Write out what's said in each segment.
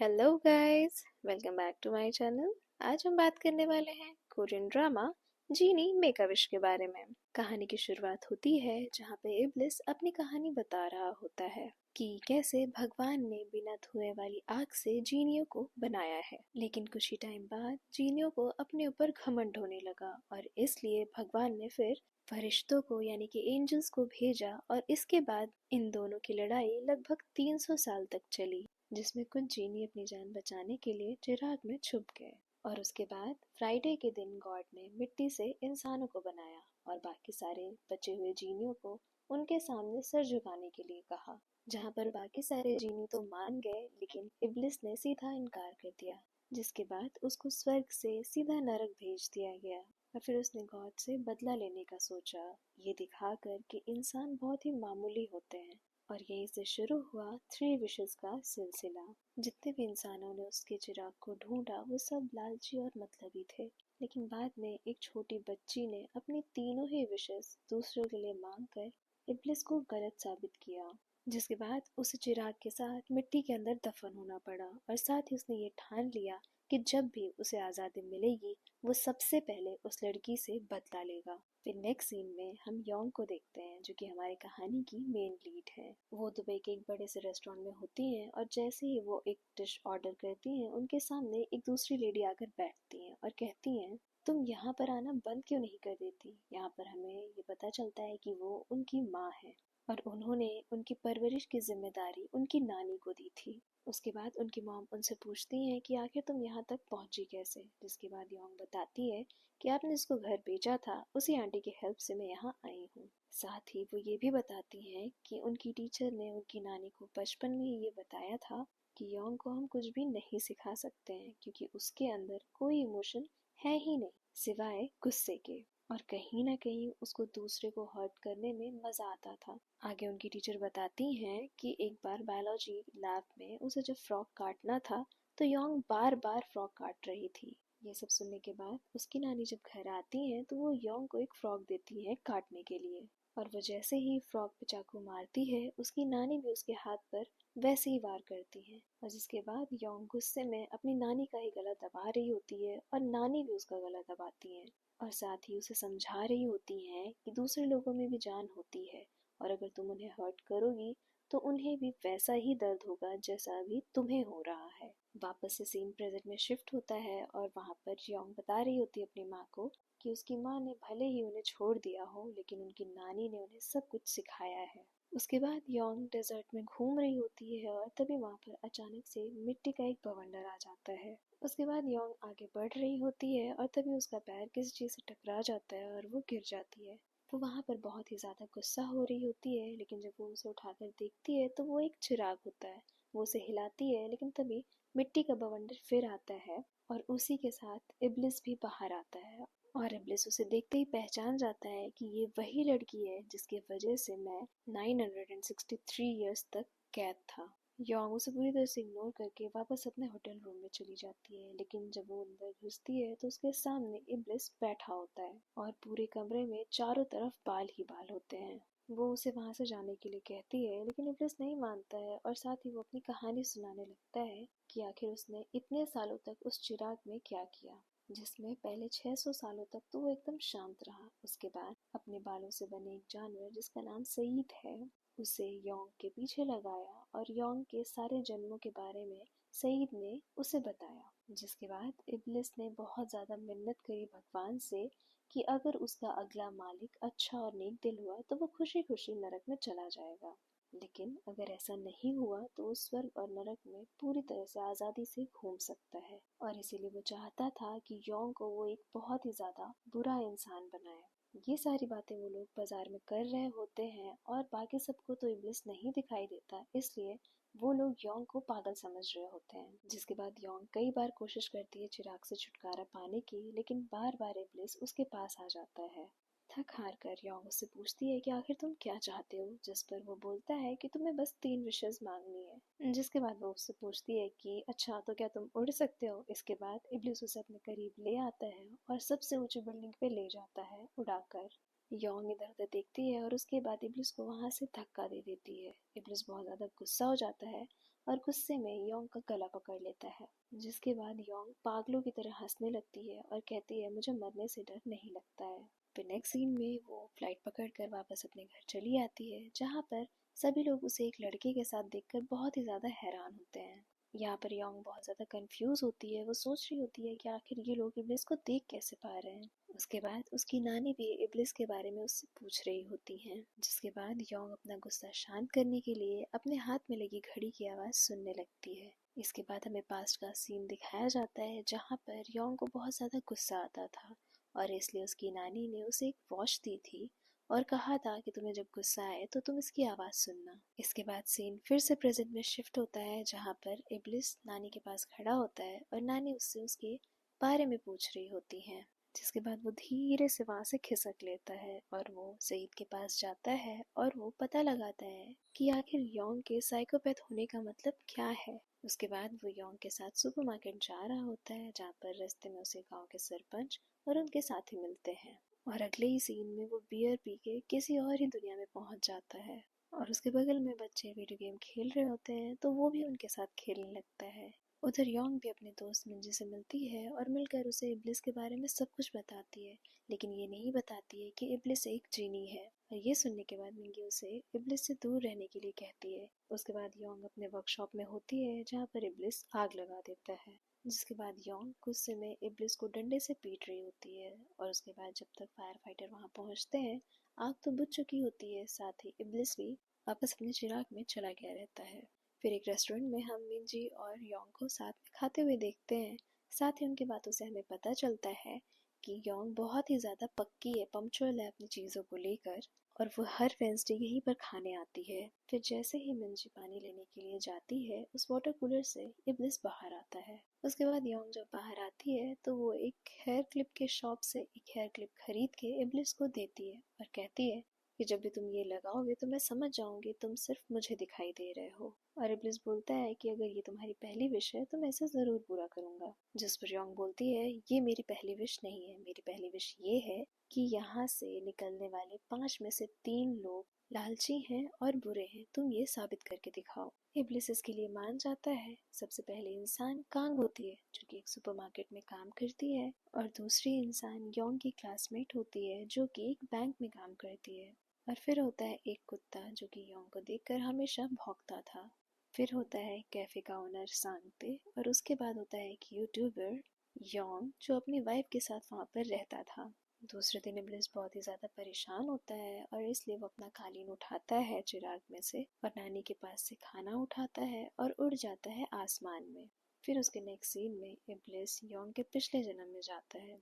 Hello guys, welcome back to my channel. आज हम बात करने वाले हैं Korean drama Genie make a wish के बारे में। कहानी की शुरुआत होती है जहाँ पे इब्लिस अपनी कहानी बता रहा होता है कि कैसे भगवान ने बिना धुएं वाली आग से जीनियों को बनाया है, लेकिन कुछ ही टाइम बाद जीनियों को अपने ऊपर घमंड होने लगा और इसलिए भगवान ने फिर फरिश्तों को यानी कि एंजल्स को भेजा और इसके बाद इन दोनों की लड़ाई लगभग 300 साल तक चली, जिसमें कुछ जीनी अपनी जान बचाने के लिए चिराग में छुप गए। और उसके बाद फ्राइडे के दिन गॉड ने मिट्टी से इंसानों को बनाया और बाकी सारे बचे हुए जीनियों को उनके सामने सर झुकाने के लिए कहा, जहाँ पर बाकी सारे जीनी तो मान गए लेकिन इब्लिस ने सीधा इनकार कर दिया, जिसके बाद उसको स्वर्ग से सीधा नरक भेज दिया गया। और फिर उसने गॉड से बदला लेने का सोचा, ये दिखाकर कि इंसान बहुत ही मामूली होते हैं। और यहीं से शुरू हुआ थ्री विशेस का सिलसिला। जितने भी इंसानों ने उसके चिराग को ढूंढा वो सब लालची और मतलबी थे, लेकिन बाद में एक छोटी बच्ची ने अपनी तीनों ही विशेस दूसरों के लिए मांग कर इब्लिस को गलत साबित किया, जिसके बाद उसे चिराग के साथ मिट्टी के अंदर दफन होना पड़ा। और साथ ही उसने ये ठान लिया कि जब भी उसे आज़ादी मिलेगी वो सबसे पहले उस लड़की से बदला लेगा। फिर नेक्स्ट सीन में हम योंग को देखते हैं जो कि हमारी कहानी की मेन लीड है। वो दुबई के एक बड़े से रेस्टोरेंट में होती हैं और जैसे ही वो एक डिश ऑर्डर करती हैं उनके सामने एक दूसरी लेडी आकर बैठती हैं और कहती हैं, तुम यहाँ पर आना बंद क्यों नहीं कर देती। यहाँ पर हमें ये पता चलता है कि वो उनकी माँ है और उन्होंने उनकी परवरिश की जिम्मेदारी उनकी नानी को दी थी। उसके बाद उनकी मॉम उनसे पूछती हैं कि आखिर तुम यहाँ तक पहुँची कैसे, जिसके बाद योंग बताती है कि आपने जिसको घर भेजा था उसी आंटी की हेल्प से मैं यहाँ आई हूँ। साथ ही वो ये भी बताती हैं कि उनकी टीचर ने उनकी नानी को बचपन में ही ये बताया था कि योंग को हम कुछ भी नहीं सिखा सकते हैं क्योंकि उसके अंदर कोई इमोशन है ही नहीं सिवाय गुस्से के, और कहीं ना कहीं उसको दूसरे को हर्ट करने में मजा आता था। आगे उनकी टीचर बताती हैं कि एक बार बायोलॉजी लैब में उसे जब फ्रॉक काटना था तो योंग बार बार फ्रॉक काट रही थी। ये सब सुनने के बाद उसकी नानी जब घर आती हैं तो वो योंग को एक फ्रॉक देती है काटने के लिए, और वो जैसे ही फ्रॉक पे चाकू मारती है उसकी नानी भी उसके हाथ पर वैसे ही वार करती है। और जिसके बाद योंग गुस्से में अपनी नानी का ही गला दबा रही होती है और नानी भी उसका गला दबाती है और साथ ही उसे समझा रही होती हैं कि दूसरे लोगों में भी जान होती है और अगर तुम उन्हें हर्ट करोगी तो उन्हें भी वैसा ही दर्द होगा जैसा अभी तुम्हें हो रहा है। वापस से सीन प्रेजेंट में शिफ्ट होता है और वहाँ पर योंग बता रही होती है अपनी माँ को कि उसकी माँ ने भले ही उन्हें छोड़ दिया हो लेकिन उनकी नानी ने उन्हें सब कुछ सिखाया है। उसके बाद योंग डेजर्ट में घूम रही होती है और तभी वहाँ पर अचानक से मिट्टी का एक बवंडर आ जाता है। उसके बाद योंग आगे बढ़ रही होती है और तभी उसका पैर किसी चीज़ से टकरा जाता है और वो गिर जाती है। वो वहाँ पर बहुत ही ज़्यादा गुस्सा हो रही होती है, लेकिन जब वो उसे उठाकर देखती है तो वो एक चिराग होता है। वो उसे हिलाती है लेकिन तभी मिट्टी का बवंडर फिर आता है और उसी के साथ इब्लिस भी बाहर आता है। और इब्लिस उसे देखते ही पहचान जाता है कि ये वही लड़की है जिसकी वजह से मैं 963 ईयर्स तक कैद था। योंग उसे पूरी तरह से इग्नोर करके वापस अपने होटल रूम में चली जाती है, लेकिन जब वो अंदर घुसती है तो उसके सामने इब्लिस बैठा होता है और पूरे कमरे में चारों तरफ बाल ही बाल होते हैं। वो उसे वहां से जाने के लिए कहती है लेकिन इब्लिस नहीं मानता है और साथ ही वो अपनी कहानी सुनाने लगता है कि आखिर उसने इतने सालों तक उस चिराग में क्या किया, जिसमें पहले 600 सालों तक तो वो एकदम शांत रहा। उसके बाद अपने बालों से बने एक जानवर जिसका नाम सईद है उसे योंग के पीछे लगाया और योंग के सारे जन्मों के बारे में सईद ने उसे बताया, जिसके बाद इब्लिस ने बहुत ज़्यादा मिन्नत करी भगवान से कि अगर उसका अगला मालिक अच्छा और नेक दिल हुआ तो वो खुशी खुशी नरक में चला जाएगा, लेकिन अगर ऐसा नहीं हुआ तो वो स्वर्ग और नरक में पूरी तरह से आज़ादी से घूम सकता है। और इसीलिए वो चाहता था कि योंग को वो एक बहुत ही ज़्यादा बुरा इंसान बनाए। ये सारी बातें वो लोग बाजार में कर रहे होते हैं और बाकी सबको तो इब्लिस नहीं दिखाई देता, इसलिए वो लोग योंग को पागल समझ रहे होते हैं। जिसके बाद योंग कई बार कोशिश करती है चिराग से छुटकारा पाने की, लेकिन बार बार इब्लिस उसके पास आ जाता है। थक हार कर योंग उससे पूछती है कि आखिर तुम क्या चाहते हो, जिस पर वो बोलता है कि तुम्हें बस 3 विशेस मांगनी है। जिसके बाद वो उससे पूछती है कि अच्छा तो क्या तुम उड़ सकते हो। इसके बाद इब्लिस उसे अपने करीब ले आता है और सबसे ऊंची बिल्डिंग पे ले जाता है उड़ाकर। योंग इधर उधर देखती है और उसके बाद इब्लिस को वहां से धक्का दे देती है। इब्लिस बहुत ज्यादा गुस्सा हो जाता है और गुस्से में योंग का गला पकड़ लेता है। जिसके बाद योंग पागलों की तरह हंसने लगती है और कहती है मुझे मरने से डर नहीं लगता है। फिर नेक्स्ट सीन में वो फ्लाइट पकड़कर वापस अपने घर चली आती है, जहाँ पर सभी लोग उसे एक लड़के के साथ देखकर बहुत ही ज़्यादा हैरान होते हैं। यहाँ पर योंग बहुत ज़्यादा कंफ्यूज होती है। वो सोच रही होती है कि आखिर ये लोग इब्लिस को देख कैसे पा रहे हैं। उसके बाद उसकी नानी भी इब्लिस के बारे में उससे पूछ रही होती हैं। जिसके बाद योंग अपना गुस्सा शांत करने के लिए अपने हाथ में लगी घड़ी की आवाज़ सुनने लगती है। इसके बाद हमें पास्ट का सीन दिखाया जाता है, जहाँ पर योंग को बहुत ज़्यादा गुस्सा आता था और इसलिए उसकी नानी ने उसे एक वॉच दी थी और कहा था कि तुम्हें जब गुस्सा आए तो तुम इसकी आवाज़ सुनना। इसके बाद सीन फिर से प्रेजेंट में शिफ्ट होता है, जहाँ पर इब्लिस नानी के पास खड़ा होता है और नानी उससे उसके बारे में पूछ रही होती है। जिसके बाद वो धीरे से वहाँ से खिसक लेता है और वो सईद के पास जाता है और वो पता लगाता है कि आखिर योंग के साइकोपैथ होने का मतलब क्या है। उसके बाद वो योंग के साथ सुपरमार्केट जा रहा होता है, जहाँ पर रास्ते में उसे गांव के सरपंच और उनके साथी मिलते हैं और अगले ही सीन में वो बियर पी के किसी और ही दुनिया में पहुंच जाता है और उसके बगल में बच्चे वीडियो गेम खेल रहे होते हैं तो वो भी उनके साथ खेलने लगता है। उधर योंग भी अपने दोस्त मिंजी से मिलती है और मिलकर उसे इब्लिस के बारे में सब कुछ बताती है, लेकिन ये नहीं बताती है कि इब्लिस एक जीनी है। और ये सुनने के बाद मिंगी उसे इब्लिस से दूर रहने के लिए कहती है। उसके बाद योंग अपने वर्कशॉप में होती है, जहाँ पर इब्लिस आग लगा देता है। जिसके बाद योंग गुस्से में इब्लिस को डंडे से पीट रही होती है और उसके बाद जब तक फायर फाइटर वहाँ पहुँचते हैं, आग तो बुझ चुकी होती है, साथ ही इब्लिस भी वापस अपने चिराग में चला गया रहता है। फिर एक रेस्टोरेंट में हम मिंजी और योंग को साथ में खाते हुए देखते हैं। साथ ही उनकी बातों से हमें पता चलता है कि योंग बहुत ही ज़्यादा पक्की है, पंक्चुअल है अपनी चीज़ों को लेकर और वो हर वेंसडे यहीं पर खाने आती है। फिर जैसे ही मिंजी पानी लेने के लिए जाती है, उस वाटर कूलर से इब्लिस बाहर आता है। उसके बाद योंग जब बाहर आती है तो वो एक हेयर क्लिप के शॉप से एक हेयर क्लिप खरीद के इब्लिस को देती है और कहती है कि जब भी तुम ये लगाओगे तो मैं समझ जाऊंगी तुम सिर्फ मुझे दिखाई दे रहे हो। और इब्लिस बोलता है कि अगर ये तुम्हारी पहली विश है तो मैं इसे ज़रूर पूरा करूंगा। जिस पर योंग बोलती है ये मेरी पहली विश नहीं है, मेरी पहली विश ये है कि यहाँ से निकलने वाले 5 में से 3 लोग लालची हैं और बुरे हैं, तुम ये साबित करके दिखाओ। इब्लिस इसके लिए मान जाता है। सबसे पहले इंसान कांग होती है, जो कि एक सुपरमार्केट में काम करती है और दूसरी इंसान योंग की क्लासमेट होती है, जो कि एक बैंक में काम करती है। और फिर होता है एक कुत्ता, जो कि योंग को देखकर हमेशा भौंकता था। फिर होता है कैफे का ओनर सांगते और उसके बाद होता है एक यूट्यूबर योंग, जो अपनी वाइफ के साथ वहाँ पर रहता था। दूसरे दिन इब्लिस बहुत ही ज़्यादा परेशान होता है और इसलिए वो अपना कालीन उठाता है चिराग में से और नानी के पास से खाना उठाता है और उड़ जाता है आसमान में। फिर उसके नेक्स्ट सीन में इब्लिस योंग के पिछले जन्म में जाता है,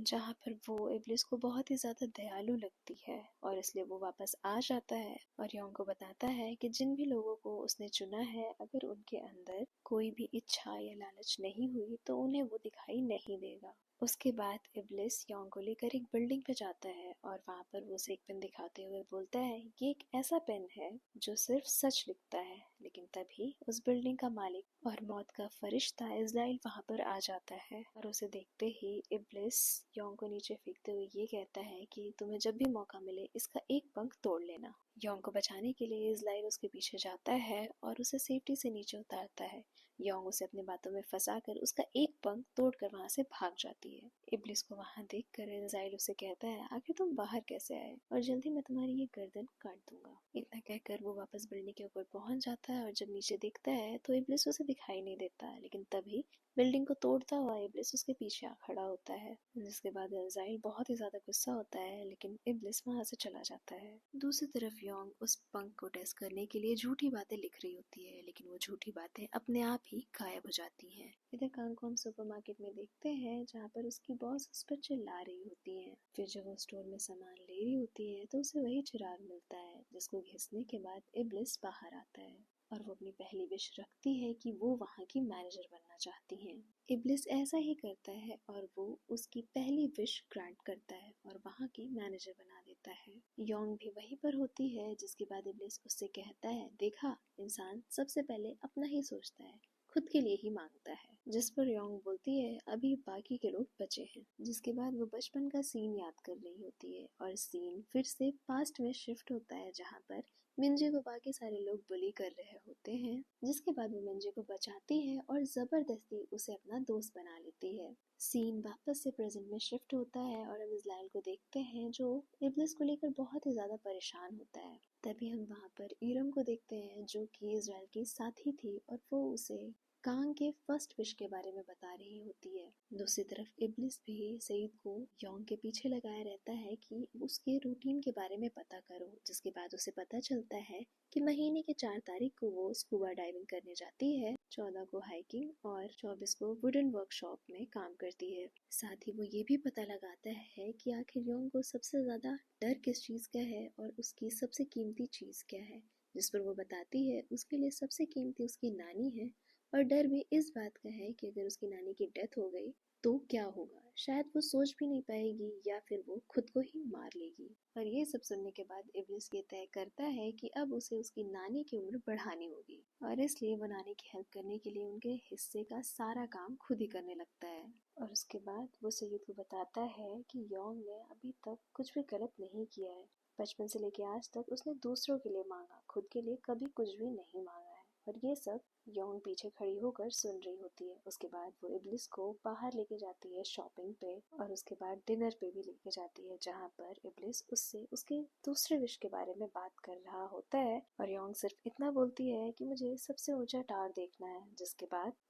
जहाँ पर वो इब्लिस को बहुत ही ज़्यादा दयालु लगती है और इसलिए वो वापस आ जाता है और योंग को बताता है कि जिन भी लोगों को उसने चुना है, अगर उनके अंदर कोई भी इच्छा या लालच नहीं हुई तो उन्हें वो दिखाई नहीं देगा। उसके बाद इब्लिस योंग को लेकर एक बिल्डिंग पे जाता है और वहाँ पर वो उसे एक पेन दिखाते हुए बोलता है ये एक ऐसा पेन है जो सिर्फ सच लिखता है। लेकिन तभी उस बिल्डिंग का मालिक और मौत का फरिश्ता इज़राइल वहाँ पर आ जाता है और उसे देखते ही इब्लिस योंग को नीचे फेंकते हुए ये कहता है कि तुम्हें जब भी मौका मिले इसका एक पंख तोड़ लेना। योंग को बचाने के लिए इज़राइल उसके पीछे जाता है और उसे सेफ्टी से नीचे उतारता है। योंग उसे अपनी बातों में फंसाकर उसका एक पंख तोड़कर वहां से भाग जाती है। इब्लिस को वहां देखकर इज़राइल उसे कहता है आखिर तुम बाहर कैसे आए और जल्दी मैं तुम्हारी ये गर्दन काट दूंगा। इतना कहकर वो वापस बिल्डिंग के ऊपर पहुंच जाता है और जब नीचे देखता है तो इब्लिस उसे दिखाई नहीं देता, लेकिन तभी बिल्डिंग को तोड़ता हुआ इब्लिस उसके पीछे आ खड़ा होता है। जिसके बाद इज़राइल बहुत ही ज्यादा गुस्सा होता है, लेकिन इब्लिस वहां से चला जाता है। दूसरी तरफ योंग उस पंख को टेस्ट करने के लिए झूठी बातें लिख रही होती है, लेकिन वो झूठी बातें अपने आप ही गायब हो जाती हैं। इधर कांग को हम सुपरमार्केट में देखते हैं, जहाँ पर उसकी बॉस उस पर चिल्ला रही होती है। फिर जब वो स्टोर में सामान ले रही होती है तो उसे वही चिराग मिलता है, जिसको घिसने के बाद इब्लिस बाहर आता है और वो अपनी पहली विश रखती है कि वो वहाँ की मैनेजर बनना चाहती हैं। इब्लिस ऐसा ही करता है और वो उसकी पहली विश ग्रांट करता है और वहाँ की मैनेजर बना देता है। योंग भी वहीं पर होती है, जिसके बाद इब्लिस उससे कहता है देखा, इंसान सबसे पहले अपना ही सोचता है, खुद के लिए ही मांगता है। जिस पर योंग बोलती है अभी बाकी के लोग बचे हैं। जिसके बाद वो बचपन का सीन याद कर रही होती है और सीन फिर से पास्ट में शिफ्ट होता है, जहाँ पर मिंजे को बाकी सारे लोग बुली कर रहे होते होते हैं, जिसके बाद वो मिंजे को बचाती है और जबरदस्ती उसे अपना दोस्त बना लेती है। सीन वापस से प्रेजेंट में शिफ्ट होता है और हम इज़राइल को देखते हैं जो इब्लिस को लेकर बहुत ही ज़्यादा परेशान होता है। तभी हम वहाँ पर ईरम को देखते हैं जो कि इज़राइल की साथी थी और वो उसे कांग के फर्स्ट विश के बारे में बता रही होती है। दूसरी तरफ इब्लिस भी सईद को योंग के पीछे लगाया रहता है कि उसके रूटीन के बारे में पता करो, जिसके बाद उसे पता चलता है कि महीने की 4 तारीख को वो स्कूबा डाइविंग करने जाती है, 14 को हाइकिंग और 24 को वुडन वर्कशॉप में काम करती है। साथ ही वो ये भी पता लगाता है कि आखिर योंग को सबसे ज़्यादा डर किस चीज़ का है और उसकी सबसे कीमती चीज़ क्या है, जिस पर वो बताती है उसके लिए सबसे कीमती उसकी नानी है और डर भी इस बात का है कि अगर उसकी नानी की डेथ हो गई तो क्या होगा, शायद वो सोच भी नहीं पाएगी या फिर वो खुद को ही मार लेगी। और ये सब सुनने के बाद इब्लिस ये तय करता है कि अब उसे उसकी नानी की उम्र बढ़ानी होगी और इसलिए वो नानी की हेल्प करने के लिए उनके हिस्से का सारा काम खुद ही करने लगता है। और उसके बाद वो सईद को बताता है कि योंग ने अभी तक कुछ भी गलत नहीं किया है। बचपन से लेके आज तक उसने दूसरों के लिए मांगा, खुद के लिए कभी कुछ भी नहीं मांगा है। और ये सब योंग पीछे खड़ी होकर सुन रही होती है। उसके बाद वो इब्लिस को बाहर लेके जाती है शॉपिंग पे और उसके बाद डिनर पे भी लेके जाती है, जहाँ पर इब्लिस उससे उसके दूसरे विश के बारे में बात कर रहा होता है और योंग सिर्फ इतना बोलती है कि मुझे सबसे ऊंचा टावर देखना है।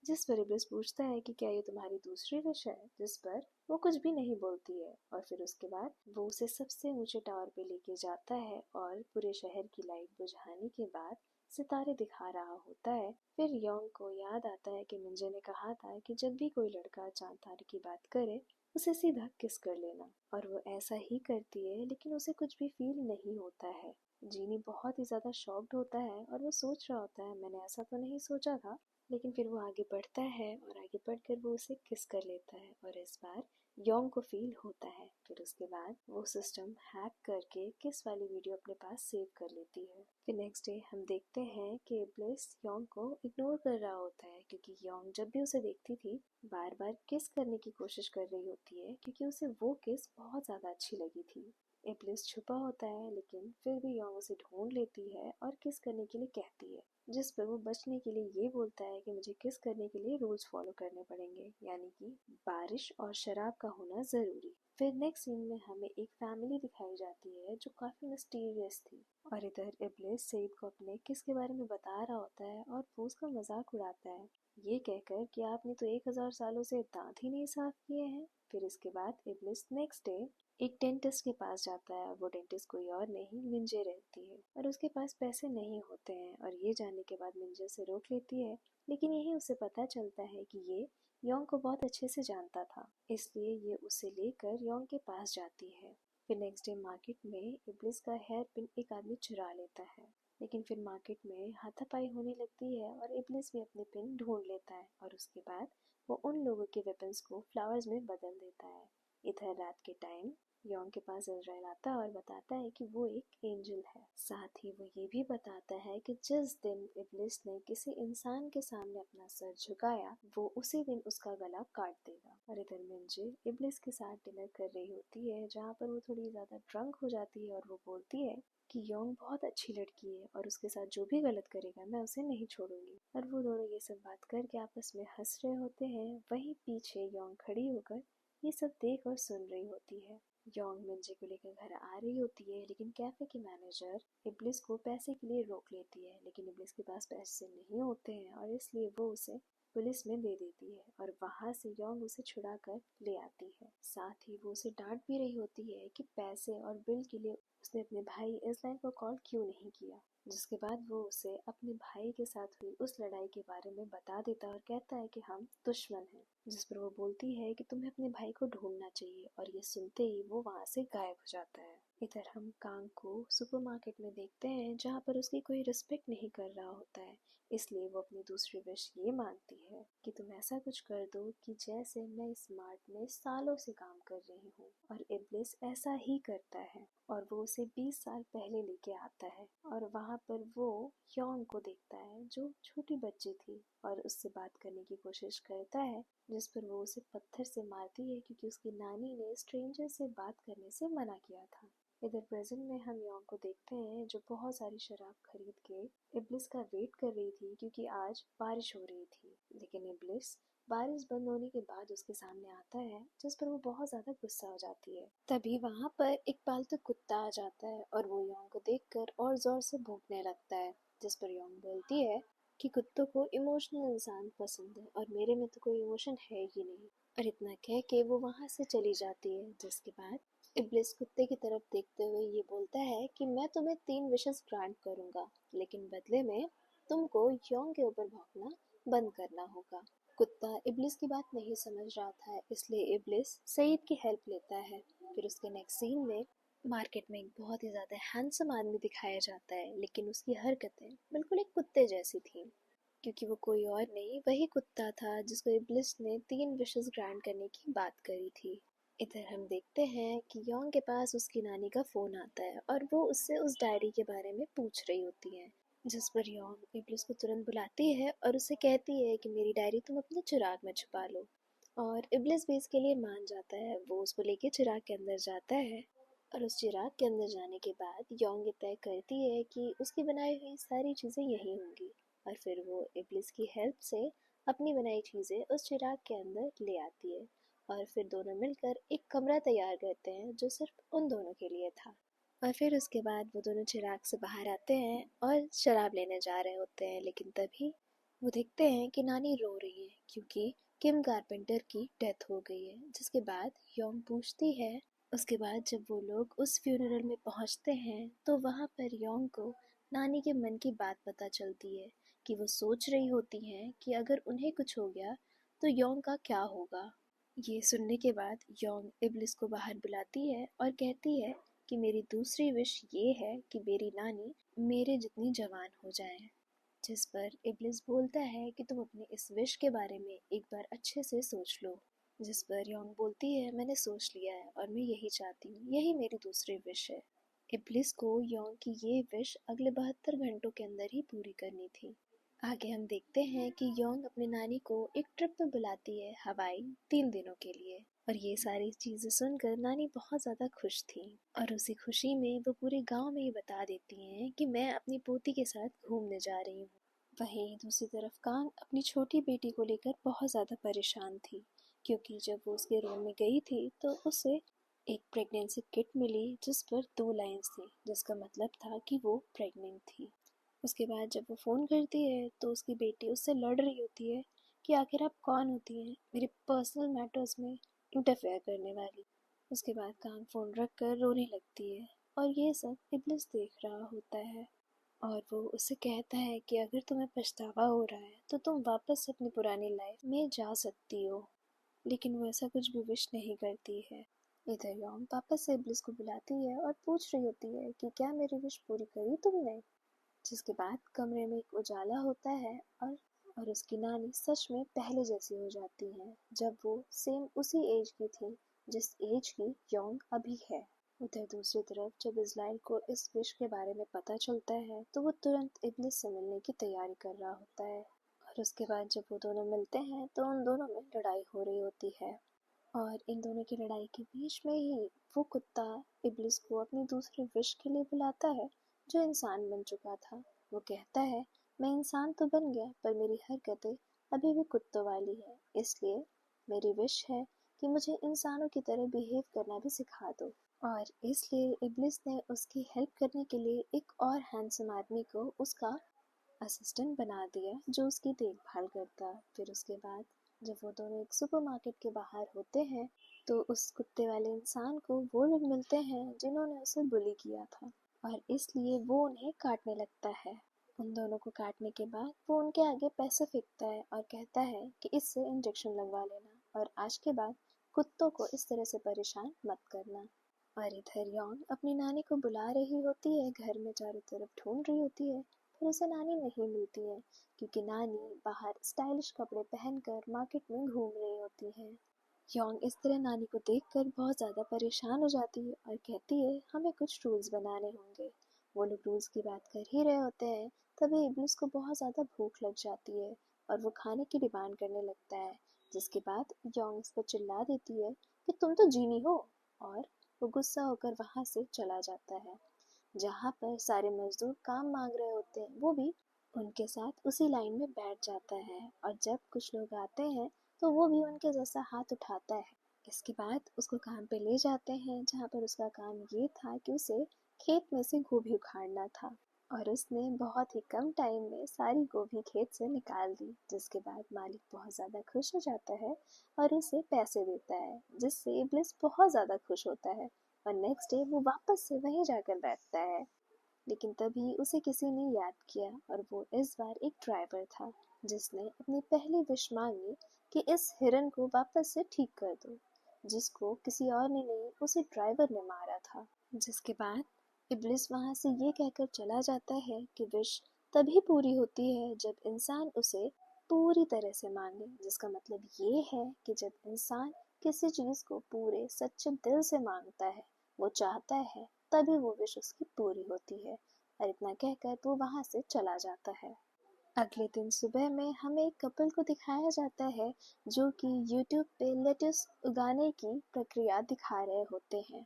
जिस पर इब्लिस पूछता है कि क्या ये तुम्हारी दूसरी विश है, जिस पर वो कुछ भी नहीं बोलती है। और फिर उसके बाद वो उसे सबसे ऊंचे टावर पे लेके जाता है और पूरे शहर की लाइट बुझाने के बाद सितारे दिखा रहा होता है। फिर योंग को याद आता है कि मिंजे ने कहा था कि जब भी कोई लड़का चांद तारे की बात करे उसे सीधा किस कर लेना, और वो ऐसा ही करती है, लेकिन उसे कुछ भी फील नहीं होता है। जीनी बहुत ही ज्यादा शॉक्ड होता है और वो सोच रहा होता है मैंने ऐसा तो नहीं सोचा था, लेकिन फिर वो आगे बढ़ता है और आगे बढ़कर वो उसे किस कर लेता है और इस बार योंग को फील होता है। फिर उसके बाद वो सिस्टम हैक करके किस वाली वीडियो अपने पास सेव कर लेती है। फिर नेक्स्ट डे हम देखते हैं कि ब्लिस योंग को इग्नोर कर रहा होता है, क्योंकि योंग जब भी उसे देखती थी बार बार किस करने की कोशिश कर रही होती है, क्योंकि उसे वो किस बहुत ज्यादा अच्छी लगी थी। इब्लिस छुपा होता है, लेकिन फिर भी योंग उसे ढूंढ लेती है और किस करने के लिए कहती है, जिस पर वो बचने के लिए ये बोलता है कि मुझे किस करने के लिए रूल्स फॉलो करने पड़ेंगे, यानी कि बारिश और शराब का होना जरूरी। फिर नेक्स्ट सीन में हमें एक फैमिली दिखाई जाती है जो काफी मिस्टीरियस थी और इधर इब्लिस सईद को अपने किस के बारे में बता रहा होता है और वो उसका मजाक उड़ाता है, ये कहकर कि आपने तो 1000 सालों से दांत ही नहीं साफ किए हैं। फिर इसके बाद इब्लिस नेक्स्ट डे एक डेंटिस्ट के पास जाता है। वो डेंटिस्ट कोई और नहीं मिंजे रहती है और उसके पास पैसे नहीं होते हैं, और ये जानने के बाद मिंजे उसे रोक लेती है, लेकिन यही उसे पता चलता है कि ये योंग को बहुत अच्छे से जानता था, इसलिए ये उसे लेकर योंग के पास जाती है। फिर नेक्स्ट डे मार्केट में इब्लिस का हेयर पिन एक आदमी चुरा लेता है, लेकिन फिर मार्केट में हाथापाई होने लगती है और इब्लिस भी अपने पिन ढूंढ लेता है और उसके बाद वो उन लोगों के वेपन्स को फ्लावर्स में बदल देता है। इधर रात के टाइम योंग के पास इज़राइल आता है और बताता है कि वो एक एंजल है। साथ ही वो ये भी बताता है कि जिस दिन इब्लिस ने किसी इंसान के सामने अपना सर झुकाया वो उसी दिन उसका गला काट देगा। और इधर मिंजे इब्लिस के साथ डिनर कर रही होती है, जहाँ पर वो थोड़ी ज्यादा ड्रंक हो जाती है और वो बोलती है कि योंग बहुत अच्छी लड़की है और उसके साथ जो भी गलत करेगा मैं उसे नहीं छोड़ूंगी। और वो दोनों ये सब बात करके आपस में हंस रहे होते हैं। वहीं पीछे योंग खड़ी होकर ये सब देख और सुन रही होती है। योंग मिंजे को लेकर घर आ रही होती है, लेकिन कैफे की मैनेजर इब्लिस को पैसे के लिए रोक लेती है, लेकिन इब्लिस के पास पैसे नहीं होते हैं और इसलिए वो उसे पुलिस में दे देती है और वहां से योंग उसे छुड़ा कर ले आती है। साथ ही वो उसे डांट भी रही होती है कि पैसे और बिल के लिए उसने अपने भाई इज़राइल को कॉल क्यों नहीं किया, जिसके बाद वो उसे अपने भाई के साथ हुई उस लड़ाई के बारे में बता देता है और कहता है कि हम दुश्मन हैं, जिस पर वो बोलती है कि तुम्हें अपने भाई को ढूंढना चाहिए, और ये सुनते ही वो वहां से गायब हो जाता है। इधर हम कांग को सुपरमार्केट में देखते हैं, जहाँ पर उसकी कोई रिस्पेक्ट नहीं कर रहा होता है, इसलिए वो अपनी दूसरी विश ये मांगती है कि तुम ऐसा कुछ कर दो कि जैसे मैं इस मार्ट में सालों से काम कर रही हूँ। और इब्लिस ऐसा ही करता है और वो उसे 20 साल पहले लेके आता है और वहाँ पर वो योंग को देखता है जो छोटी बच्ची थी और उससे बात करने की कोशिश करता है, जिस पर वो उसे पत्थर से मारती है क्योंकि उसकी नानी ने स्ट्रेंजर से बात करने से मना किया था। इधर प्रेजेंट में हम योंग को देखते हैं जो बहुत सारी शराब खरीद के इब्लिस का वेट कर रही थी क्योंकि आज बारिश हो रही थी। लेकिन इब्लिस बारिश बंद होने के बाद उसके सामने आता है जिस पर वो बहुत ज्यादा गुस्सा हो जाती है। तभी वहां पर एक पालतू कुत्ता आ जाता है और वो योंग को देखकर और जोर से भौंकने लगता है, जिस पर योंग बोलती है कि कुत्तों को इमोशनल इंसान पसंद है और मेरे में तो कोई इमोशन है ही नहीं। और इतना कह के वो वहां से चली जाती है, जिसके बाद इब्लिस कुत्ते की तरफ देखते हुए ये बोलता है कि मैं तुम्हें 3 विशेस ग्रांट करूंगा, लेकिन बदले में तुमको योंग के ऊपर भौंकना बंद करना होगा। कुत्ता इब्लिस की बात नहीं समझ रहा था, इसलिए इब्लिस सईद की हेल्प लेता है। फिर उसके नेक्स्ट सीन में मार्केट में एक बहुत ही ज्यादा हैंडसम आदमी दिखाया जाता है, लेकिन उसकी हरकतें बिल्कुल एक कुत्ते जैसी थी, क्योंकि वो कोई और नहीं वही कुत्ता था जिसको इब्लिस ने 3 विशेस ग्रांट करने की बात करी थी। इधर हम देखते हैं कि योंग के पास उसकी नानी का फोन आता है और वो उससे उस डायरी के बारे में पूछ रही होती है, जिस पर योंग इब्लिस को तुरंत बुलाती है और उसे कहती है कि मेरी डायरी तुम अपने चिराग में छुपा लो। और इब्लिस भी इसके लिए मान जाता है। वो उसको लेके चिराग के अंदर जाता है और उस चिराग के अंदर जाने के बाद योंग ये तय करती है कि उसकी बनाई हुई सारी चीज़ें यही होंगी, और फिर वो इब्लिस की हेल्प से अपनी बनाई चीज़ें उस चिराग के अंदर ले आती है। और फिर दोनों मिलकर एक कमरा तैयार करते हैं जो सिर्फ उन दोनों के लिए था। और फिर उसके बाद वो दोनों चिराग से बाहर आते हैं और शराब लेने जा रहे होते हैं, लेकिन तभी वो देखते हैं कि नानी रो रही है क्योंकि किम कारपेंटर की डेथ हो गई है। जिसके बाद योंग पूछती है, उसके बाद जब वो लोग उस फ्यूनरल में पहुंचते हैं तो वहां पर योंग को नानी के मन की बात पता चलती है कि वो सोच रही होती हैं कि अगर उन्हें कुछ हो गया तो योंग का क्या होगा। ये सुनने के बाद योंग इब्लिस को बाहर बुलाती है और कहती है कि मेरी दूसरी विश ये है कि मेरी नानी मेरे जितनी जवान हो जाए। जिस पर इब्लिस बोलता है कि तुम अपने इस विश के बारे में एक बार अच्छे से सोच लो। जिस पर योंग बोलती है मैंने सोच लिया है और मैं यही चाहती हूँ, यही मेरी दूसरी विश है। इब्लिस को योंग की ये विश अगले 72 घंटों के अंदर ही पूरी करनी थी। आगे हम देखते हैं कि योंग अपनी नानी को एक ट्रिप पे बुलाती है हवाई 3 दिनों के लिए। और ये सारी चीजें सुनकर नानी बहुत ज्यादा खुश थी और उसी खुशी में वो पूरे गांव में ये बता देती हैं कि मैं अपनी पोती के साथ घूमने जा रही हूँ। वहीं दूसरी तरफ कांग अपनी छोटी बेटी को लेकर बहुत ज्यादा परेशान थी, क्योंकि जब वो उसके रूम में गई थी तो उसे एक प्रेगनेंसी किट मिली जिस पर 2 लाइन्स थी, जिसका मतलब था कि वो प्रेग्नेंट थी। उसके बाद जब वो फ़ोन करती है तो उसकी बेटी उससे लड़ रही होती है कि आखिर आप कौन होती हैं मेरे पर्सनल मैटर्स में इंटरफेयर करने वाली। उसके बाद कान फ़ोन रख कर रोने लगती है और ये सब इब्लिस देख रहा होता है। और वो उससे कहता है कि अगर तुम्हें पछतावा हो रहा है तो तुम वापस अपनी पुरानी लाइफ में जा सकती हो, लेकिन वो ऐसा कुछ भी विश नहीं करती है। इधर योंग वापस से इब्लिस को बुलाती है और पूछ रही होती है कि क्या मेरी विश पूरी करी तुमने। जिसके बाद कमरे में एक उजाला होता है और उसकी नानी सच में पहले जैसी हो जाती है, जब वो सेम उसी एज की थी जिस एज की योंग अभी है। उधर दूसरी तरफ जब इज़राइल को इस विश के बारे में पता चलता है तो वो तुरंत इब्लिस से मिलने की तैयारी कर रहा होता है। और उसके बाद जब वो दोनों मिलते हैं तो उन दोनों में लड़ाई हो रही होती है। और इन दोनों की लड़ाई के बीच में ही वो कुत्ता इब्लिस को अपनी दूसरी विश के लिए बुलाता है, जो इंसान बन चुका था। वो कहता है मैं इंसान तो बन गया पर मेरी हरकतें अभी भी कुत्तों वाली है, इसलिए मेरी विश है कि मुझे इंसानों की तरह बिहेव करना भी सिखा दो। और इसलिए इब्लिस ने उसकी हेल्प करने के लिए एक और हैंडसम आदमी को उसका असिस्टेंट बना दिया जो उसकी देखभाल करता। फिर उसके बाद जब वो दोनों एक सुपरमार्केट के बाहर होते हैं तो उस कुत्ते वाले इंसान को वो लोग मिलते हैं जिन्होंने उसे बुली किया था, और इसलिए वो उन्हें काटने लगता है। उन दोनों को काटने के बाद वो उनके आगे पैसे फेंकता है और कहता है कि इससे इंजेक्शन लगवा लेना और आज के बाद कुत्तों को इस तरह से परेशान मत करना। और इधर यौन अपनी नानी को बुला रही होती है, घर में चारों तरफ ढूंढ रही होती है पर उसे नानी नहीं मिलती है, क्योंकि नानी बाहर स्टाइलिश कपड़े पहनकर मार्केट में घूम रही होती है। योंग इस तरह नानी को देखकर बहुत ज़्यादा परेशान हो जाती है और कहती है हमें कुछ रूल्स बनाने होंगे। वो लोग रूल्स की बात कर ही रहे होते हैं, तभी इब्लिस को बहुत ज़्यादा भूख लग जाती है और वो खाने की डिमांड करने लगता है। जिसके बाद योंग इस पर चिल्ला देती है कि तुम तो जीनी हो और वो गुस्सा होकर वहाँ से चला जाता है। जहाँ पर सारे मजदूर काम मांग रहे होते हैं वो भी उनके साथ उसी लाइन में बैठ जाता है, और जब कुछ लोग आते हैं तो वो भी उनके जैसा हाथ उठाता है। इसके बाद उसको काम पे ले जाते हैं, जहाँ पर उसका काम ये था कि उसे खेत में से गोभी उखाड़ना था, और उसने बहुत ही कम टाइम में सारी गोभी खेत से निकाल दी। जिसके बाद मालिक बहुत ज़्यादा खुश हो जाता है और उसे पैसे देता है, जिससे इब्लिस बहुत ज़्यादा खुश होता है, और नेक्स्ट डे वो वापस से वहीं जाकर बैठता है। लेकिन तभी उसे किसी ने याद किया, और वो इस बार एक ड्राइवर था, जिसने अपनी पहली विश मांगी कि इस हिरन को वापस से ठीक कर दो, जिसको किसी और ने नहीं, उसी ड्राइवर ने मारा था। जिसके बाद इब्लिस वहां से ये कहकर चला जाता है कि विश तभी पूरी होती है जब इंसान उसे पूरी तरह से मांगे, जिसका मतलब ये है कि जब इंसान किसी चीज को पूरे सच्चे दिल से मांगता है, वो चाहता है, तभी वो विश उसकी पूरी होती है। और इतना कहकर वो वहां से चला जाता है। अगले दिन सुबह में हमें एक कपल को दिखाया जाता है, जो कि यूट्यूब पे लेटेस उगाने की प्रक्रिया दिखा रहे होते हैं।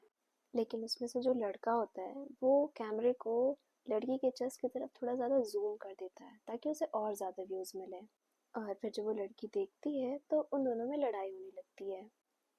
लेकिन उसमें से जो लड़का होता है वो कैमरे को लड़की के चेस्ट की तरफ थोड़ा ज़्यादा जूम कर देता है, ताकि उसे और ज़्यादा व्यूज़ मिले। और फिर जब वो लड़की देखती है तो उन दोनों में लड़ाई होने लगती है।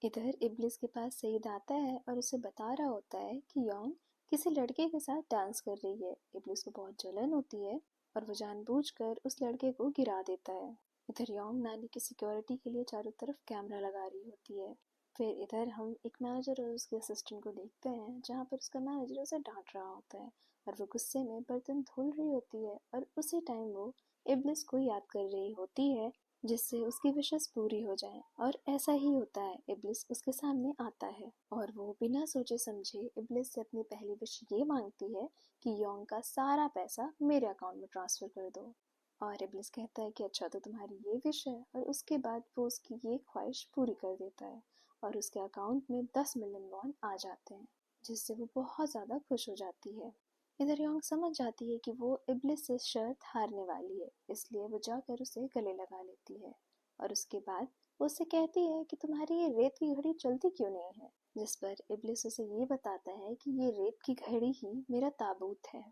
इधर इब्लिस के पास सईद आता है और उसे बता रहा होता है कि योंग किसी लड़के के साथ डांस कर रही है। इब्लिस को बहुत जलन होती है और वो जानबूझकर उस लड़के को गिरा देता है। इधर योंग नानी की सिक्योरिटी के लिए चारों तरफ कैमरा लगा रही होती है। फिर इधर हम एक मैनेजर और उसके असिस्टेंट को देखते हैं, जहाँ पर उसका मैनेजर उसे डांट रहा होता है और वो गुस्से में बर्तन धुल रही होती है, और उसी टाइम वो इब्लिस को याद कर रही होती है, जिससे उसकी विशेस पूरी हो जाए। और ऐसा ही होता है, इब्लिस उसके सामने आता है और वो बिना सोचे समझे इब्लिस से अपनी पहली विश ये मांगती है कि योंग का सारा पैसा मेरे अकाउंट में ट्रांसफर कर दो। और इब्लिस कहता है कि अच्छा, तो तुम्हारी ये विश है, और उसके बाद वो उसकी ये ख्वाहिश पूरी कर देता है और उसके अकाउंट में 10 मिलियन वॉन आ जाते हैं, जिससे वो बहुत ज़्यादा खुश हो जाती है। इधर योंग समझ जाती है कि वो इब्लिस से शर्त हारने वाली है, इसलिए वो जाकर उसे गले लगा लेती है, और उसके बाद वो उससे कहती है कि तुम्हारी ये रेत की घड़ी चलती क्यों नहीं है। जिस पर इब्लिस उसे ये बताता है कि ये रेत की घड़ी ही मेरा ताबूत है।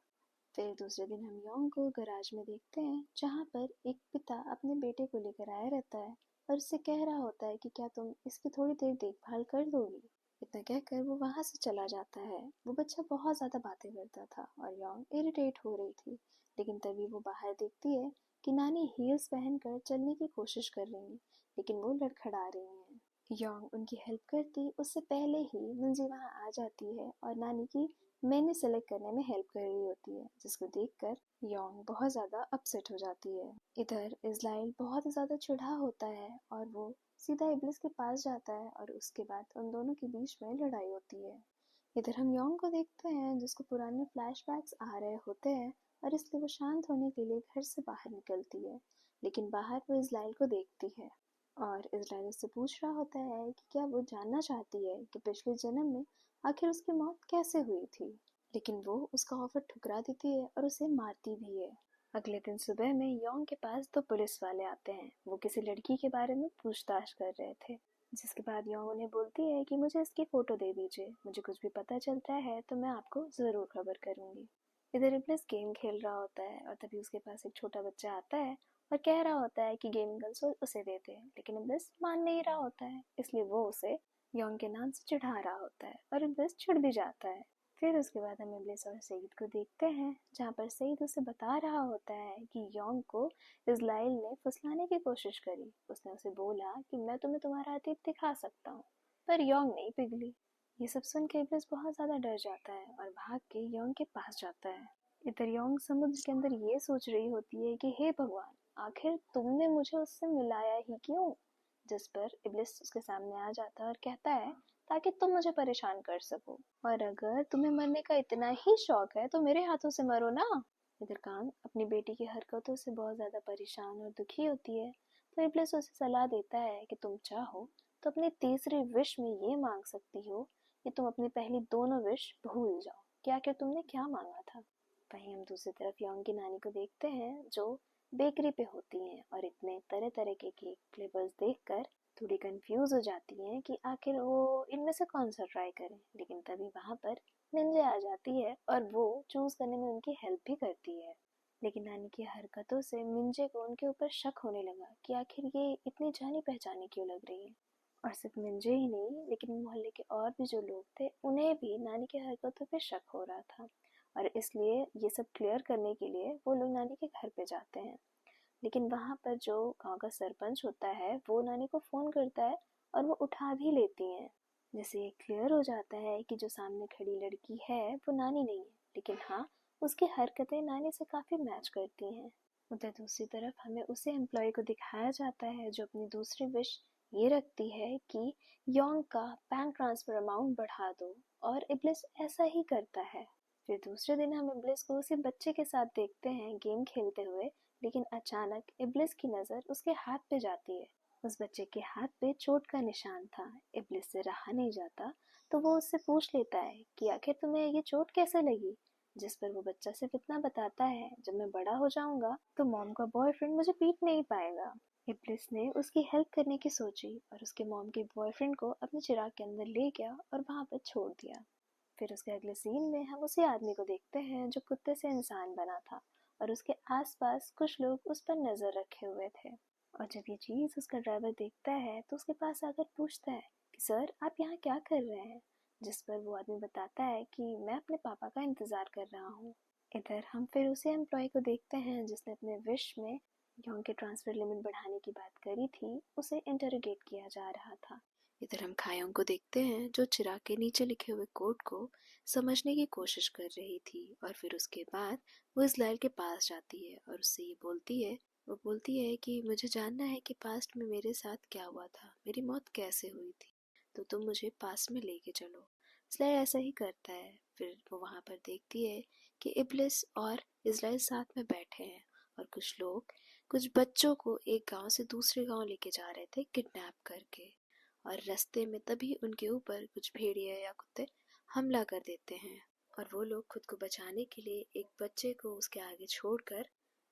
फिर दूसरे दिन हम योंग को गराज में देखते हैं, जहाँ पर एक पिता अपने बेटे को लेकर आया रहता है और उससे कह रहा होता है कि क्या तुम इसकी थोड़ी देर देखभाल कर दोगी। इतना कहकर वो वहां से चला जाता है। वो बच्चा बहुत ज्यादा बातें करता था और योंग इरिटेट हो रही थी, लेकिन तभी वो बाहर देखती है कि नानी हील्स पहनकर चलने की कोशिश कर रही है, लेकिन वो लड़खड़ा रही हैं। योंग उनकी हेल्प करती उससे पहले ही मिंजी वहां आ जाती है और नानी की मेन्यू सेलेक्ट करने में हेल्प कर रही होती है, जिसको देखकर योंग बहुत ज़्यादा अपसेट हो जाती है। इधर इज़राइल बहुत ही ज़्यादा चिढ़ा होता है और वो सीधा इब्लिस के पास जाता है, और उसके बाद उन दोनों के बीच में लड़ाई होती है। इधर हम योंग को देखते हैं, जिसको पुराने फ्लैशबैक्स आ रहे होते हैं, और इसलिए वो शांत होने के लिए घर से बाहर निकलती है। लेकिन बाहर वो इज़राइल को देखती है और इज़राइल उससे पूछ रहा होता है कि क्या वो जानना चाहती है कि पिछले जन्म में आखिर उसकी मौत कैसे हुई थी। लेकिन वो उसका ऑफर ठुकरा देती है और उसे मारती भी है। अगले दिन सुबह में योंग के पास दो पुलिस वाले आते हैं। वो किसी लड़की के बारे में पूछताछ कर रहे थे, जिसके बाद योंग उन्हें बोलती है कि मुझे इसकी फोटो दे दीजिए, मुझे कुछ भी पता चलता है तो मैं आपको ज़रूर खबर करूंगी। इधर इब्लिस गेम खेल रहा होता है और तभी उसके पास एक छोटा बच्चा आता है और कह रहा होता है कि गेमिंग कंसोल उसे दे दे, लेकिन इब्लिस मान नहीं रहा होता है, इसलिए वो उसे योंग के नाम से चिढ़ा रहा होता है और इब्लिस चिढ़ भी जाता है। फिर उसके बाद हम इब्लिस और सईद को देखते हैं, जहाँ पर सईद उसे बता रहा होता है कि योंग को इज़राइल ने फुसलाने की कोशिश करी। उसने उसे बोला कि मैं तुम्हें तुम्हारा अतीत दिखा सकता हूँ, पर योंग नहीं पिघली। ये सब सुन के इब्लिस बहुत ज़्यादा डर जाता है और भाग के योंग के पास जाता है। इधर योंग समुद्र के अंदर ये सोच रही होती है कि हे भगवान, आखिर तुमने मुझे उससे मिलाया ही क्यों। जिस पर इब्लिस उसके सामने आ जाता है और कहता है ताकि तुम मुझे परेशान कर सको, और अगर तुम्हें मरने का इतना ही शौक है तो मेरे हाथों से मरो ना। इधर कांग अपनी बेटी की हरकतों से बहुत ज्यादा परेशान और दुखी होती है, तो इब्लिस उसे सलाह देता है कि तुम चाहो तो अपनी तीसरी विश में ये मांग सकती हो कि तुम अपनी पहली दोनों विश भूल जाओ कि आखिर तुमने क्या मांगा था। वहीं हम दूसरी तरफ योंग की नानी को देखते हैं, जो बेकरी पे होती हैं और इतने तरह तरह के केक फ्लेवर्स देखकर थोड़ी कंफ्यूज हो जाती हैं कि आखिर वो इनमें से कौन सा ट्राई करें। लेकिन तभी वहाँ पर मिंजे आ जाती है और वो चूज करने में उनकी हेल्प भी करती है। लेकिन नानी की हरकतों से मिंजे को उनके ऊपर शक होने लगा कि आखिर ये इतनी जानी पहचानी क्यों लग रही है। और सिर्फ मिंजे ही नहीं, लेकिन मोहल्ले के और भी जो लोग थे उन्हें भी नानी की हरकतों पे शक हो रहा था। और इसलिए ये सब क्लियर करने के लिए वो लोग नानी के घर पे जाते हैं। लेकिन वहाँ पर जो गांव का सरपंच होता है वो नानी को फ़ोन करता है और वो उठा भी लेती हैं। जैसे ये क्लियर हो जाता है कि जो सामने खड़ी लड़की है वो नानी नहीं है, लेकिन हाँ, उसकी हरकतें नानी से काफ़ी मैच करती हैं। उधर दूसरी तरफ हमें उसे एम्प्लॉय को दिखाया जाता है जो अपनी दूसरी विश ये रखती है कि योंग का बैंक ट्रांसफ़र अमाउंट बढ़ा दो, और इब्लिस ऐसा ही करता है। फिर दूसरे दिन हम इब्लिस को उसी बच्चे के साथ देखते हैं गेम खेलते हुए। लेकिन अचानक इब्लिस की नज़र उसके हाथ पे जाती है। उस बच्चे के हाथ पे चोट का निशान था। इब्लिस से रहा नहीं जाता, तो वो उससे पूछ लेता है कि आखिर तुम्हें ये चोट कैसे लगी। जिस पर वो बच्चा सिर्फ इतना बताता है, जब मैं बड़ा हो जाऊंगा तो मॉम का बॉयफ्रेंड मुझे पीट नहीं पाएगा। इब्लिस ने उसकी हेल्प करने की सोची और उसके मॉम के बॉयफ्रेंड को अपने चिराग के अंदर ले गया और वहां पर छोड़ दिया। फिर उसके अगले सीन में हम उसी आदमी को देखते हैं जो कुत्ते से इंसान बना था, और उसके आसपास कुछ लोग उस पर नजर रखे हुए थे। और जब ये चीज उसका ड्राइवर देखता है तो उसके पास आकर पूछता है कि सर, आप यहाँ क्या कर रहे हैं। जिस पर वो आदमी बताता है कि मैं अपने पापा का इंतजार कर रहा हूँ। इधर हम फिर उसी एम्प्लॉय को देखते हैं जिसने अपने विश में योंग के ट्रांसफर लिमिट बढ़ाने की बात करी थी। उसे इंटरोगेट किया जा रहा था। इधर हम खायोंग को देखते हैं जो चिराग के नीचे लिखे हुए कोड को समझने की कोशिश कर रही थी। और फिर उसके बाद वो इज़राइल के पास जाती है और उससे ये बोलती है कि मुझे जानना है कि पास्ट में मेरे साथ क्या हुआ था, मेरी मौत कैसे हुई थी, तो तुम मुझे पास्ट में लेके चलो। इज़राइल ऐसा ही करता है। फिर वो वहाँ पर देखती है कि इब्लिस और इज़राइल साथ में बैठे हैं और कुछ लोग कुछ बच्चों को एक गांव से दूसरे गांव लेके जा रहे थे किडनैप करके। और रास्ते में तभी उनके ऊपर कुछ भेड़िया या कुत्ते हमला कर देते हैं और वो लोग खुद को बचाने के लिए एक बच्चे को उसके आगे छोड़कर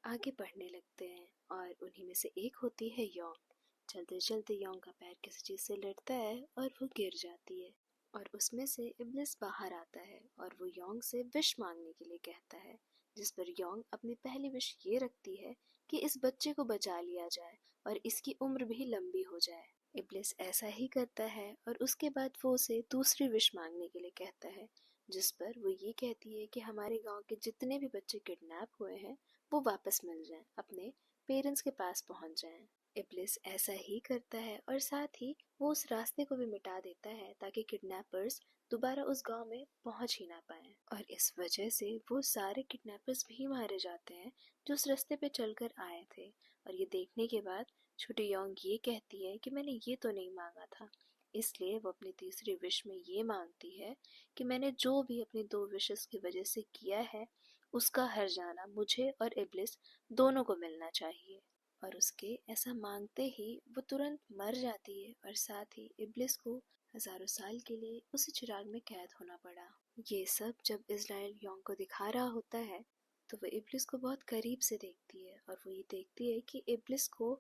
आगे बढ़ने लगते हैं। और उन्हीं में से एक होती है योंग। चलते चलते योंग का पैर किसी चीज से लड़ता है और वो गिर जाती है। और उसमें से इब्लिस बाहर आता है और वो योंग से विश मांगने के लिए कहता है। जिस पर योंग अपनी पहली विश ये रखती है कि इस बच्चे को बचा लिया जाए और इसकी उम्र भी लंबी हो जाए। इब्लिस ऐसा ही करता है और उसके बाद वो उसे दूसरी विश मांगने के लिए कहता है। जिस पर वो ये कहती है कि हमारे गांव के जितने भी बच्चे किडनैप हुए हैं वो वापस मिल जाएं, अपने पेरेंट्स के पास पहुंच जाएं। इब्लिस ऐसा ही करता है और साथ ही वो उस रास्ते को भी मिटा देता है ताकि किडनैपर्स दोबारा उस गांव में पहुंच ही ना पाए। और इस वजह से वो सारे किडनैपर्स भी मारे जाते हैं जो उस रास्ते पे चलकर आए थे। और ये देखने के बाद छोटी योंग ये कहती है कि मैंने ये तो नहीं मांगा था। इसलिए वो अपनी तीसरी विश में ये मांगती है कि मैंने जो भी अपनी दो विशेस की वजह से किया है उसका हर्जाना मुझे और इब्लिस दोनों को मिलना चाहिए। और उसके ऐसा मांगते ही वो तुरंत मर जाती है और साथ ही इब्लिस को हजारों साल के लिए उसी चिराग में कैद होना पड़ा। ये सब जब इज़राइल योंग को दिखा रहा होता है तो वो इब्लिस को बहुत करीब से देखती है और वो ये देखती है कि इब्लिस को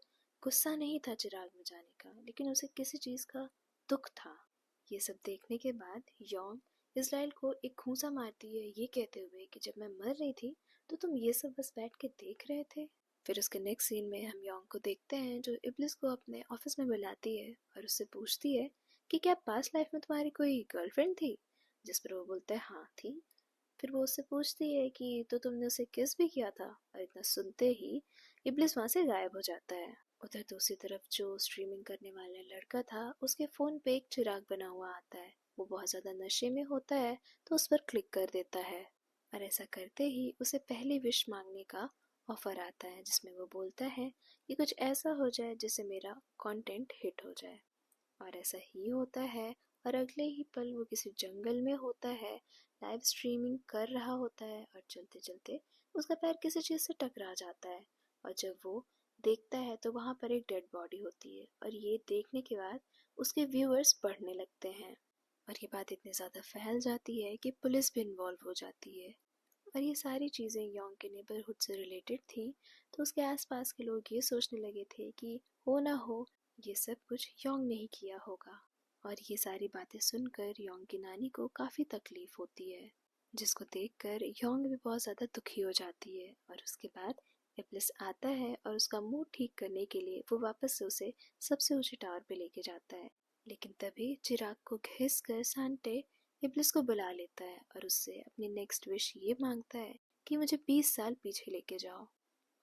गुस्सा नहीं था चिराग में जाने का, लेकिन उसे किसी चीज का दुख था। ये सब देखने के बाद योंग इज़राइल को एक घूंसा मारती है ये कहते हुए कि जब मैं मर रही थी तो तुम ये सब बस बैठ के देख रहे थे। फिर उसके नेक्स्ट सीन में हम योंग को देखते हैं जो इब्लिस को अपने ऑफिस में बुलाती है और उससे पूछती है कि क्या पास्ट लाइफ में तुम्हारी कोई गर्लफ्रेंड थी। जिस पर वो बोलता है हाँ थी। फिर वो उससे पूछती है कि तो तुमने उसे किस भी किया था। और इतना सुनते ही इब्लिस वहां से गायब हो जाता है। उधर दूसरी तरफ जो स्ट्रीमिंग करने वाला लड़का था उसके फोन पे एक चिराग बना हुआ आता है। वो बहुत ज्यादा नशे में होता है तो उस पर क्लिक कर देता है और ऐसा करते ही उसे पहली विश मांगने का ऑफर आता है जिसमें वो बोलता है कि कुछ ऐसा हो जाए जिससे मेरा कंटेंट हिट हो जाए। और ऐसा ही होता है और अगले ही पल वो किसी जंगल में होता है, लाइव स्ट्रीमिंग कर रहा होता है और चलते चलते उसका पैर किसी चीज़ से टकरा जाता है। और जब वो देखता है तो वहाँ पर एक डेड बॉडी होती है और ये देखने के बाद उसके व्यूअर्स बढ़ने लगते हैं। और ये बात इतनी ज़्यादा फैल जाती है कि पुलिस भी इन्वॉल्व हो जाती है। और ये सारी चीज़ें योंग के नेबरहुड से रिलेटेड थी, तो उसके आसपास के लोग ये सोचने लगे थे कि हो ना हो ये सब कुछ योंग ने ही किया होगा। और ये सारी बातें सुनकर योंग की नानी को काफ़ी तकलीफ होती है, जिसको देखकर योंग भी बहुत ज़्यादा दुखी हो जाती है। और उसके बाद इब्लिस आता है और उसका मूड ठीक करने के लिए वो वापस से उसे सबसे ऊंचे टावर पे लेके जाता है। लेकिन तभी चिराग को घिस कर सांटे इब्लिस को बुला लेता है और उससे अपनी नेक्स्ट विश ये मांगता है कि मुझे 20 साल पीछे लेके जाओ।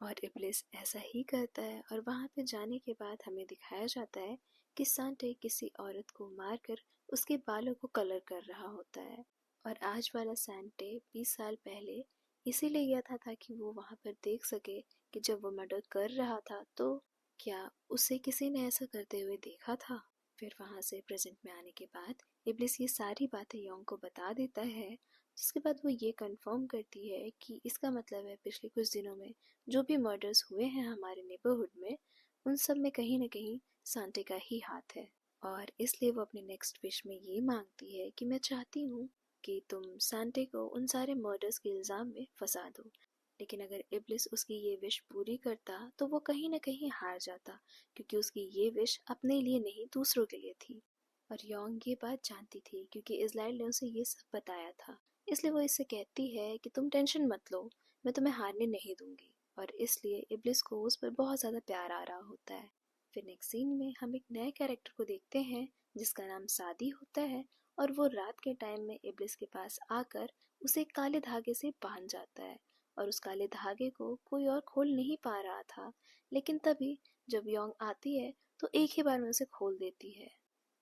और इब्लिस ऐसा ही करता है और वहाँ पे जाने के बाद हमें दिखाया जाता है कि सांटे किसी औरत को मारकर उसके बालों को कलर कर रहा होता है। और आज वाला सांटे 20 साल पहले इसीलिए गया था ताकि वो वहाँ पर देख सके कि जब वो मर्डर कर रहा था तो क्या उसे किसी ने ऐसा करते हुए देखा था। फिर वहाँ से प्रेजेंट में आने के बाद इब्लिस ये सारी बातें योंग को बता देता है, जिसके बाद वो ये कंफर्म करती है कि इसका मतलब है पिछले कुछ दिनों में जो भी मर्डर्स हुए हैं हमारे नेबरहुड में, उन सब में कहीं ना कहीं सांटे का ही हाथ है। और इसलिए वो अपनी नेक्स्ट विश में ये मांगती है कि मैं चाहती हूँ कि तुम सांटे को उन सारे मर्डर्स के इल्ज़ाम में फंसा दो। लेकिन अगर इब्लिस उसकी ये विश पूरी करता तो वो कहीं ना कहीं हार जाता, क्योंकि उसकी ये विश अपने लिए नहीं दूसरों के लिए थी। और योंग ये बात जानती थी क्योंकि इज़राइल ने उसे ये सब बताया था। इसलिए वो इससे कहती है कि तुम टेंशन मत लो, मैं तुम्हें हारने नहीं दूंगी। और इसलिए इब्लिस को उस पर बहुत ज़्यादा प्यार आ रहा होता है। फिर नेक्स्ट सीन में हम एक नए कैरेक्टर को देखते हैं जिसका नाम सादी होता है। और वो रात के टाइम में इब्लिस के पास आकर उसे काले धागे से बांध जाता है। और उस काले धागे को कोई और खोल नहीं पा रहा था, लेकिन तभी जब योंग आती है तो एक ही बार में उसे खोल देती है।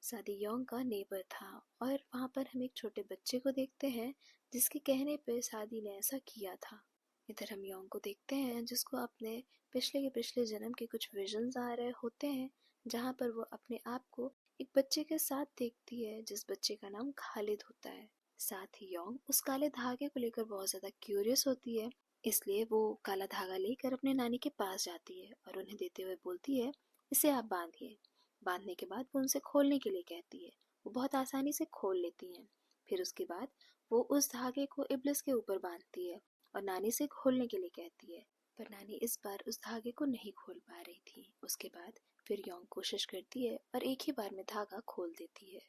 सादी योंग का नेबर था और वहाँ पर हम एक छोटे बच्चे को देखते हैं जिसके कहने पे सादी ने ऐसा किया था। इधर हम योंग को देखते हैं जिसको अपने पिछले के पिछले जन्म के कुछ विजन्स आ रहे होते हैं, जहाँ पर वो अपने आप को एक बच्चे के साथ देखती है जिस बच्चे का नाम खालिद होता है। साथ ही योंग उस काले धागे को लेकर बहुत ज़्यादा क्यूरियस होती है, इसलिए वो काला धागा लेकर अपने नानी के पास जाती है और उन्हें देते हुए बोलती है इसे आप बांधिए। बांधने के बाद वो उनसे खोलने के लिए कहती है। वो बहुत आसानी से खोल लेती हैं। फिर उसके बाद वो उस धागे को इब्लिस के ऊपर बांधती है और नानी से खोलने के लिए कहती है, पर नानी इस बार उस धागे को नहीं खोल पा रही थी। उसके बाद फिर योंग कोशिश करती है और एक ही बार में धागा खोल देती है।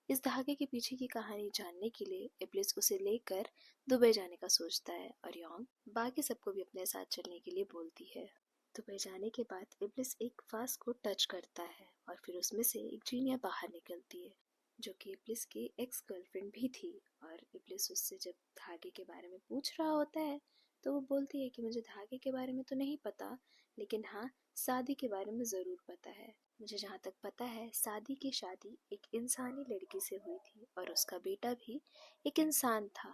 इस धागे के पीछे की कहानी जानने के लिए इब्लिस उसे लेकर दुबई जाने का सोचता है और योंग बाकी सबको भी अपने साथ चलने के लिए बोलती है। दुबई जाने के बाद इब्लिस एक वास को टच करता है और फिर उसमें से एक जीनिया बाहर निकलती है, जो कि इब्लिस की एक्स गर्लफ्रेंड भी थी। और इब्लिस उससे जब धागे के बारे में पूछ रहा होता है तो वो बोलती है कि मुझे धागे के बारे में तो नहीं पता, लेकिन हाँ, शादी के बारे में ज़रूर पता है। मुझे जहाँ तक पता है शादी की शादी एक इंसानी लड़की से हुई थी और उसका बेटा भी एक इंसान था,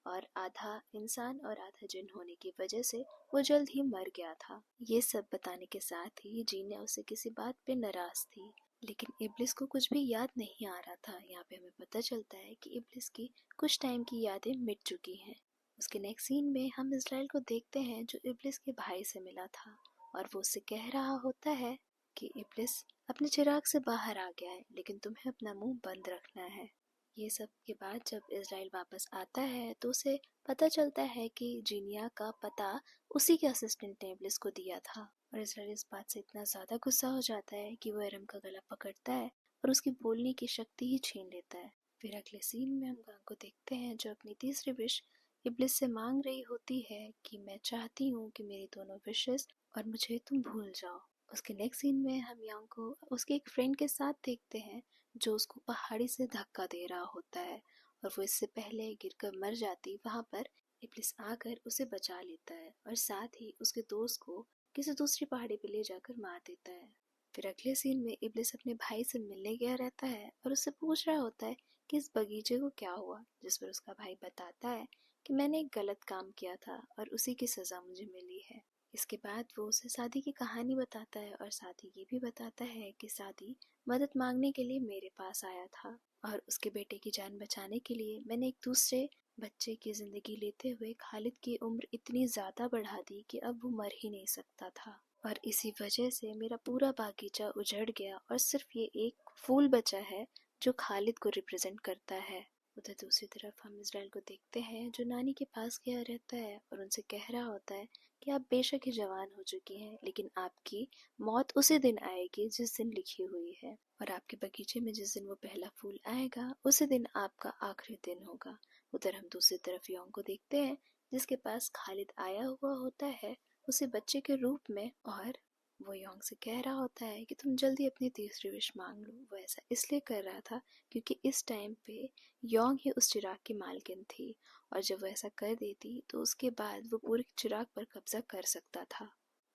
और आधा इंसान और आधा जिन होने की वजह से वो जल्द ही मर गया था। ये सब बताने के साथ ही जीनिया उससे किसी बात पे नाराज थी, लेकिन इब्लिस को कुछ भी याद नहीं आ रहा था। यहाँ पे हमें पता चलता है कि इब्लिस की कुछ टाइम की यादें मिट चुकी हैं। उसके नेक्स्ट सीन में हम इज़राइल को देखते हैं जो इब्लिस के भाई से मिला था और वो उससे कह रहा होता है कि इब्लिस अपने चिराग से बाहर आ गया है, लेकिन तुम्हें अपना मुंह बंद रखना है। ये सब के बाद जब इज़राइल वापस आता है तो उसे पता चलता है कि जीनिया का पता उसी के असिस्टेंट ने इब्लिस को दिया था। और इज़राइल इस बात से इतना ज़्यादा गुस्सा हो जाता है कि वो एरम का गला पकड़ता है और उसकी बोलने की शक्ति ही छीन लेता है। फिर अगले सीन में हम गांग को देखते हैं जो अपनी तीसरी विश इब्लिस से मांग रही होती है कि मैं चाहती हूँ कि मेरी दोनों विशेस और मुझे तुम भूल जाओ। उसके नेक्स्ट सीन में हम यांग को उसके एक फ्रेंड के साथ देखते हैं जो उसको पहाड़ी से धक्का दे रहा होता है, और वो इससे पहले गिरकर मर जाती वहाँ पर इब्लिस आकर उसे बचा लेता है और साथ ही उसके दोस्त को किसी दूसरी पहाड़ी पे ले जाकर मार देता है। फिर अगले सीन में इब्लिस अपने भाई से मिलने गया रहता है और उससे पूछ रहा होता है कि इस बगीचे को क्या हुआ, जिस पर उसका भाई बताता है कि मैंने एक गलत काम किया था और उसी की सज़ा मुझे मिली है। इसके बाद वो उसे शादी की कहानी बताता है और साथ ही ये भी बताता है कि शादी मदद मांगने के लिए मेरे पास आया था और उसके बेटे की जान बचाने के लिए मैंने एक दूसरे बच्चे की ज़िंदगी लेते हुए खालिद की उम्र इतनी ज़्यादा बढ़ा दी कि अब वो मर ही नहीं सकता था, और इसी वजह से मेरा पूरा बागीचा उजड़ गया और सिर्फ ये एक फूल बचा है जो खालिद को रिप्रेजेंट करता है। उधर दूसरी तरफ हम इज़राइल को देखते हैं जो नानी के पास गया रहता है और उनसे कह रहा होता है कि आप बेशक ही जवान हो चुकी हैं, लेकिन आपकी मौत उसी दिन आएगी जिस दिन लिखी हुई है, और आपके बगीचे में जिस दिन वो पहला फूल आएगा उसी दिन आपका आखिरी दिन होगा। उधर हम दूसरी तरफ योंग को देखते हैं, जिसके पास खालिद आया हुआ होता है उसे बच्चे के रूप में, और वो योंग से कह रहा होता है कि तुम जल्दी अपनी तीसरी विश मांग लो। वो ऐसा इसलिए कर रहा था क्योंकि इस टाइम पे योंग ही उस चिराग की मालकिन थी, और जब वो ऐसा कर देती तो उसके बाद वो पूरे चिराग पर कब्जा कर सकता था।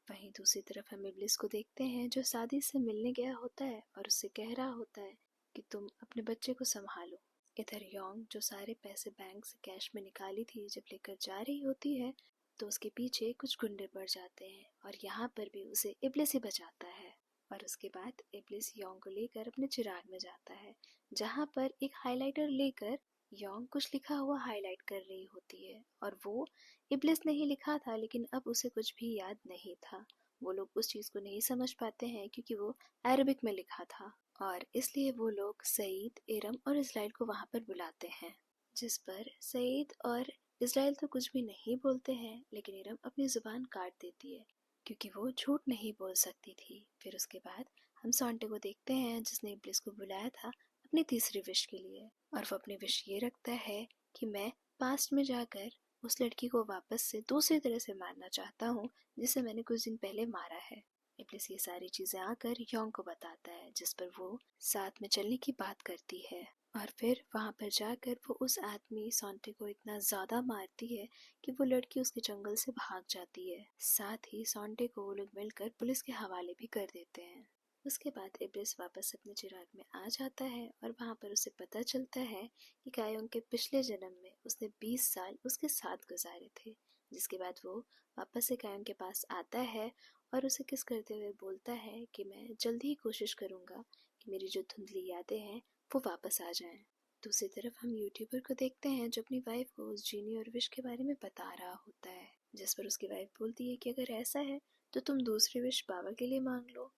वहीं दूसरी तरफ हम इब्लिस को देखते हैं, जो सादी से मिलने गया होता है और उससे कह रहा होता है कि तुम अपने बच्चे को संभालो। इधर योंग जो सारे पैसे बैंक से कैश में निकाली थी जब लेकर जा रही होती है, तो उसके पीछे कुछ गुंडे पड़ जाते हैं और यहाँ पर भी उसे इब्लिस ही बचाता है। और उसके बाद इब्लिस योंग को लेकर अपने चिराग में जाता है, जहाँ पर एक हाइलाइटर लेकर योंग कुछ लिखा हुआ हाईलाइट कर रही होती है, और वो इब्लिस ने ही लिखा था, लेकिन अब उसे कुछ भी याद नहीं था। वो लोग उस चीज़ को नहीं समझ पाते हैं क्योंकि वो अरबिक में लिखा था, और इसलिए वो लोग सईद, इरम और इज़राइल को वहाँ पर बुलाते हैं, जिस पर सईद और इज़राइल तो कुछ भी नहीं बोलते हैं, लेकिन इरम अपनी ज़ुबान काट देती है क्योंकि वो झूठ नहीं बोल सकती थी। फिर उसके बाद हम सॉन्टे को देखते हैं, जिसने इब्लिस को बुलाया था अपनी तीसरी विश के लिए, और वो अपनी विश ये रखता है कि मैं पास्ट में जाकर उस लड़की को वापस से दूसरी तरह से मारना चाहता हूँ जिसे मैंने कुछ दिन पहले मारा है। इब्लिस ये सारी चीज़ें आकर योंग को बताता है, जिस पर वो साथ में चलने की बात करती है, और फिर वहाँ पर जाकर वो उस आदमी सॉन्टे को इतना ज़्यादा मारती है कि वो लड़की उसके जंगल से भाग जाती है। साथ ही सॉन्टे को वो लोग मिलकर पुलिस के हवाले भी कर देते हैं। उसके बाद इब्लिस वापस अपने चिराग में आ जाता है, और वहाँ पर उसे पता चलता है कि कायोंग के पिछले जन्म में उसने 20 साल उसके साथ गुजारे थे। जिसके बाद वो वापस से कायोंग के पास आता है और उसे किस करते हुए बोलता है कि मैं जल्दी ही कोशिश करूँगा कि मेरी जो धुंधली यादें हैं वो वापस आ जाएं। दूसरी तरफ हम यूट्यूबर को देखते हैं जो अपनी वाइफ को उस जीनी और विश के बारे में बता रहा होता है, जिस पर उसकी वाइफ बोलती है कि अगर ऐसा है तो तुम दूसरी विश बाबा के लिए मांग लो।